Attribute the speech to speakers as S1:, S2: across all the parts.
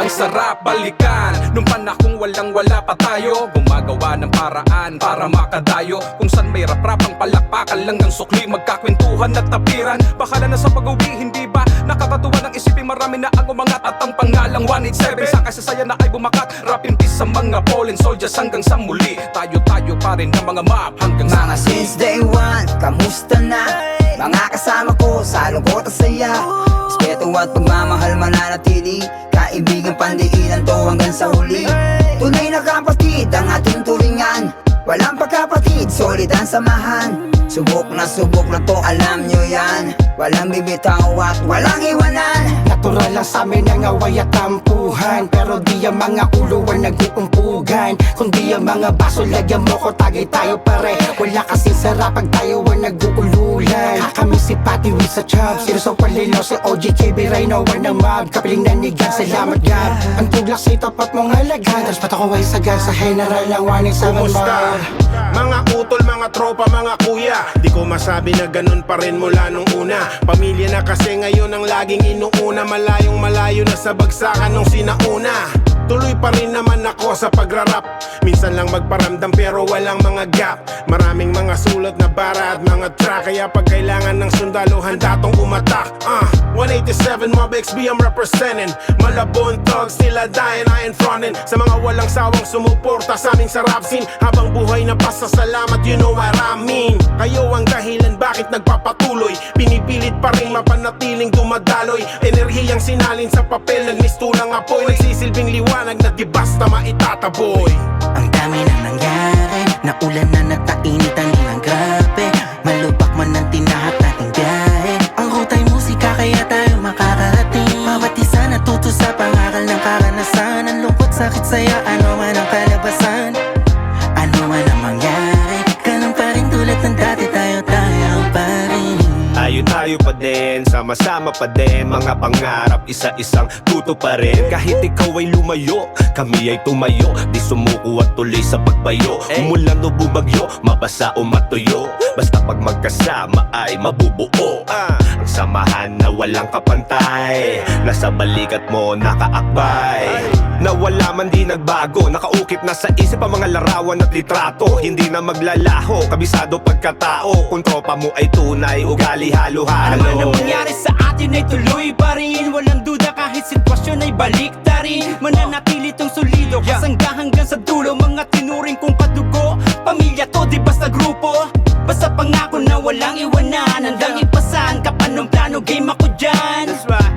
S1: Ang sarap balikan nung panahong walang-wala pa tayo, gumagawa ng paraan para makadayo. Kung saan may rap-rapang palakpakan lang ng sukli, magkakwentuhan at tapiran. Bahala na sa pag-uwi, hindi ba nakakatuwa ng isipin marami na ang umangat at ang pangalang 187 sa kasasaya na ay bumakat. Rap in peace sa mga fallen soldiers hanggang sa muli. Tayo-tayo pa rin ng mga map hanggang sa
S2: mga since day one, kamusta na? Mga kasama ko sa lungkot at saya, respeto at pagmamahal mananatili, kaibigan pandiinan to hanggang sa huli. Tunay na kapatid ang ating turingan, walang pagkapatid, solid ang samahan. Subok na to, alam nyo yan, walang bibitaw at walang iwanan.
S3: Natural lang sa amin ang away at tampuhan, pero di ang mga ulo ang nag-uumpugan. Kundi ang mga baso lagyan mo ko, tagay tayo pare. Wala kasing sarap pag tayo ang nag-uululan. Kami si Patty with sa Chubb, sino sa Palilo, si OGKB, Rhino, ang mob. Kapiling nanigan, salamat God. Ang tuglak sa itapat mong halagan, tapos pato ko ay sagan sa general ng 187
S4: Kumusta? Mga utol, mga tropa, mga kuya, di ko masabi na ganun pa rin mula nung una. Pamilya na kasi ngayon ang laging inuuna. Malayong malayo na sa bagsakan nung sinauna. Tuloy pa rin naman ako sa pagrarap. Minsan lang magparamdam pero walang mga gap. Maraming mga sulat na bara at mga track, kaya pag kailangan ng sundalo handa tong umatak. 187 Mob XB I'm representing. Malabon thugs sila dying, I ain't frontin'. Sa mga walang sawang sumuporta sa aming sa rap scene, habang buhay na pasasalamat, you know what I mean. Kayo ang dahilan bakit nagpapatuloy, pinipilit pa rin mapanatiling dumadaloy. Enerhiyang sinalin sa papel, nagmistulang apoy, nagsisilbing liwanag na di basta maitataboy.
S5: Ang dami na nangyari, naulan na natainitan din ng grabe. Malubak man ang tinahak nating biyahe, ang ruta'y musika kaya tayo makakarating. Bawat isa natuto sa pangaral ng karanasan. Ang lungkot, sakit, saya, ano man ang kalabasan, ano man ang mangyari, ganun pa rin tulad ng dati, tayo pa rin.
S6: Tayo pa din, sama-sama pa din. Mga pangarap, isa-isang tutuparin. Kahit ikaw ay lumayo, kami ay tumayo. Di sumuko at tuloy sa pagbayo. Umulan o bumagyo, mabasa o matuyo, basta pag magkasama ay mabubuo. Ang samahan na walang kapantay, nasa balikat mo nakaakbay. Nawala man di nagbago, nakaukit na sa isip ang mga larawan at litrato. Hindi na maglalaho, kabisado pagkatao. Kung tropa mo ay tunay, ugali halo-halo.
S7: Ano man ang mangyari sa atin ay tuloy pa rin. Walang duda kahit sitwasyon ay balik ta rin. Mananatili tong solido, kasangga hanggang sa dulo. Mga tinuring kong kadugo, pamilya to di basta grupo. Basta pangako na walang iwanan, handang ipasan kapan ng plano, game ako dyan.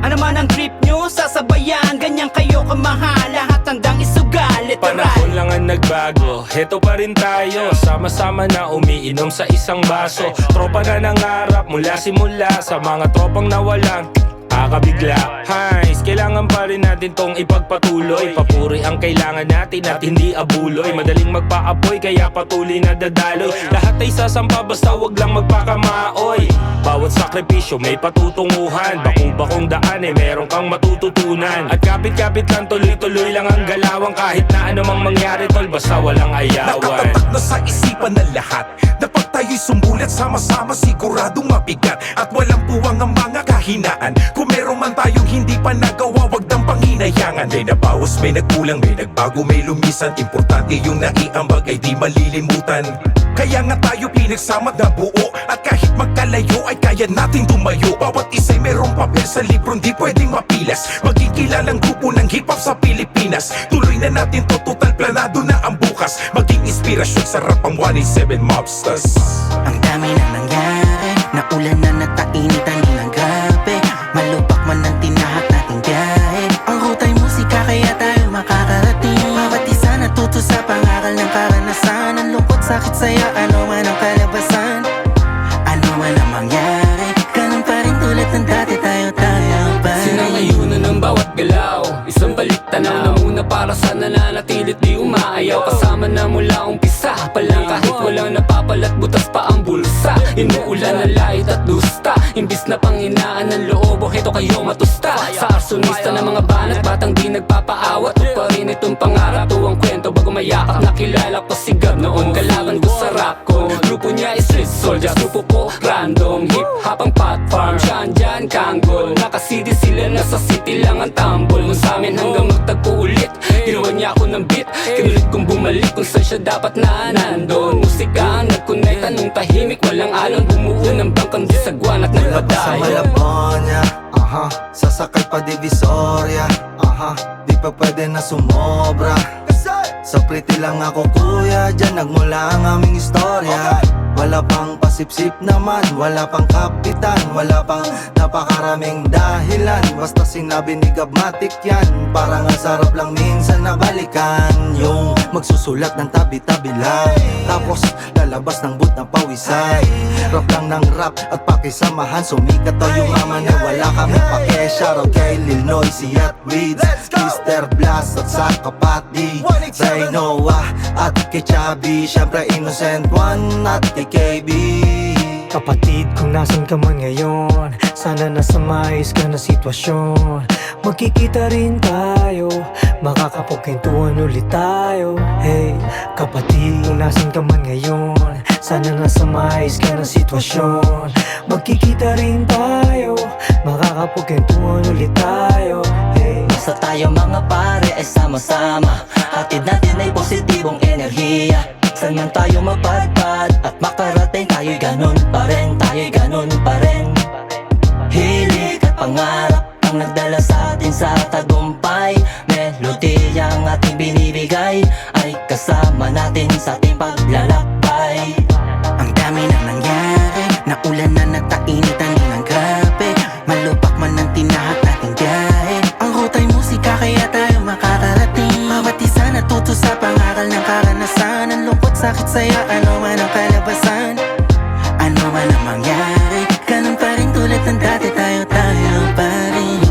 S7: Ano man ang trip nyo, sasabayan, ganyan kayo kamahal, lahat handang isugal.
S8: Panahon lang ang nagbago, heto pa rin tayo, sama-sama na umiinom sa isang baso. Tropa na nangarap mula simula, sa mga tropang nawalang kakabigla. Hais, kailangan pa rin natin tong ipagpatuloy. Papuri ang kailangan natin at hindi abuloy. Madaling magpaapoy kaya patuloy na dadaloy. Lahat ay sasampa basta wag lang magpakamaoy. Bawat sakripisyo may patutunguhan, bakong daan eh meron kang matututunan. At kapit-kapit lang, tuloy-tuloy lang ang galawang. Kahit na anumang mangyari tol, basta walang ayawan.
S1: nakatatak na sa isipan ng lahat, dapat tayo'y sumulat sama-sama, siguradong mabigat. At walang puwang ang mga kahinaan. Kung meron man tayong hindi pa nagawa, wag nang panginayangan. May nabawas, may nagkulang, may nagbago, may lumisan. Importante yung naiambag ay di malilimutan. Kaya nga tayo pinagsama na buo, at kahit magkalayo ay kaya nating tumayo. Bawat isa'y merong papel sa libro, hindi pwedeng mapilas. Maging kilalang grupo ng hip-hop sa Pilipinas. Tuloy na natin to, total planado na ang bukas. Maging inspirasyon sa rap ang 187 Mobsters.
S5: Ang dami na nangyari, naulan na natainitan din ng grabe. Malubak man ang tinahak nating biyahe, ang ruta'y musika kaya tayo makakarating. Bawat isa natuto sa pangaral ng karanasan. Ang lungkot, sakit, saya, ano man ang kalabasan, ano man ang mangyari, ganun pa rin tulad ng dati, tayo pa rin.
S7: Sinangayunan ng bawat galaw, isang balik tanaw na muna para sa nananatilit di umaayaw. Kasama na mula umpisa pa lang, kahit walang napapalat, butas pa ang bulsa. Inuulan na lait at dusta, imbis na panghinaan ng loob, heto kayo matusta. Sa arsonista ng mga banat, batang di nagpapaawat. O pa rin itong pangarap, tuwang kwento bago mayakap. Nakilala ko si Gab noon, kalaban ko sa
S9: street soldiers, grupo ko random hip-hop ang platform, dyan kanggol Naka-CD sila, nasa city lang ang tambol Nung sa'min hanggang magtagpo ulit Ginawa niya ako ng beat Kinulit kong bumalik kung saan siya dapat na nandun Musika ang nag-connect, anong tahimik Walang alon, bumuo ng bangkang disagwan at
S10: Sa
S9: nagpadayo
S10: Malabonya, sasakay pa Divisoria, di pa pwede na sumobra. Sa pretty lang ako kuya, dyan nagmula ang aming istorya. Wala pang pasipsip naman, wala pang kapitan, wala pang napakaraming dahilan. Basta sinabi ni Gabmatic yan, parang ang sarap lang minsan na balikan. Yung magsusulat ng tabi-tabi lang, tapos lalabas ng boot na pawisan. Rap lang ng rap at pakisamahan, sumikat to yung mama na wala kami pake. Shoutout kay Lil Noisy at Weeds, Mr. Blast at sa Kapati, Ray Noah at kay Chubby, syempre Innocent One at kay KB.
S11: Kapatid, kung nasan ka man ngayon, sana nasa maayos ka na sitwasyon. Magkikita rin tayo, makakapagkwentuhan ulit tayo. Hey, kapatid, kung nasan ka man ngayon, sana nasa maayos ka na sitwasyon. Magkikita rin tayo, makakapagkwentuhan ulit tayo. Hey,
S5: Basta tayo mga pare ay sama-sama, hatid natin ay positibong enerhiya. Saan man tayo mapadpad at makarating, tayo'y ganun pa rin, tayo'y ganun pa rin. Hilig at pangarap ang nagdala sa atin sa tagumpay. Melodiya ang ating binibigay ay kasama natin sa ating paglalakbay. Ang dami nang nangyari, naulan na nagtainitan din ng grabe. Malupak man ang tinahak nating biyahe. Ang ruta'y musika kaya tayo makakarating. Bawat isa natuto sa pangaral ng karanasan. Ang lungkot, sakit, saya, ano man ang kalabasan. Ano man ang mangyari, ganun pa rin tulad ng dati, tayo pa rin.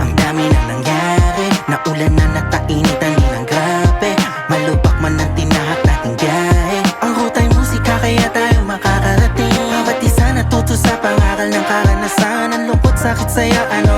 S5: Ang dami nang nangyari, naulan na nagtainitan din ng grabe. Malupak man ang tinahak nating biyahe. Ang ruta'y musika kaya tayo makakarating. Bawat isa natuto sa pangaral ng karanasan. Ang lungkot, sakit, saya, ano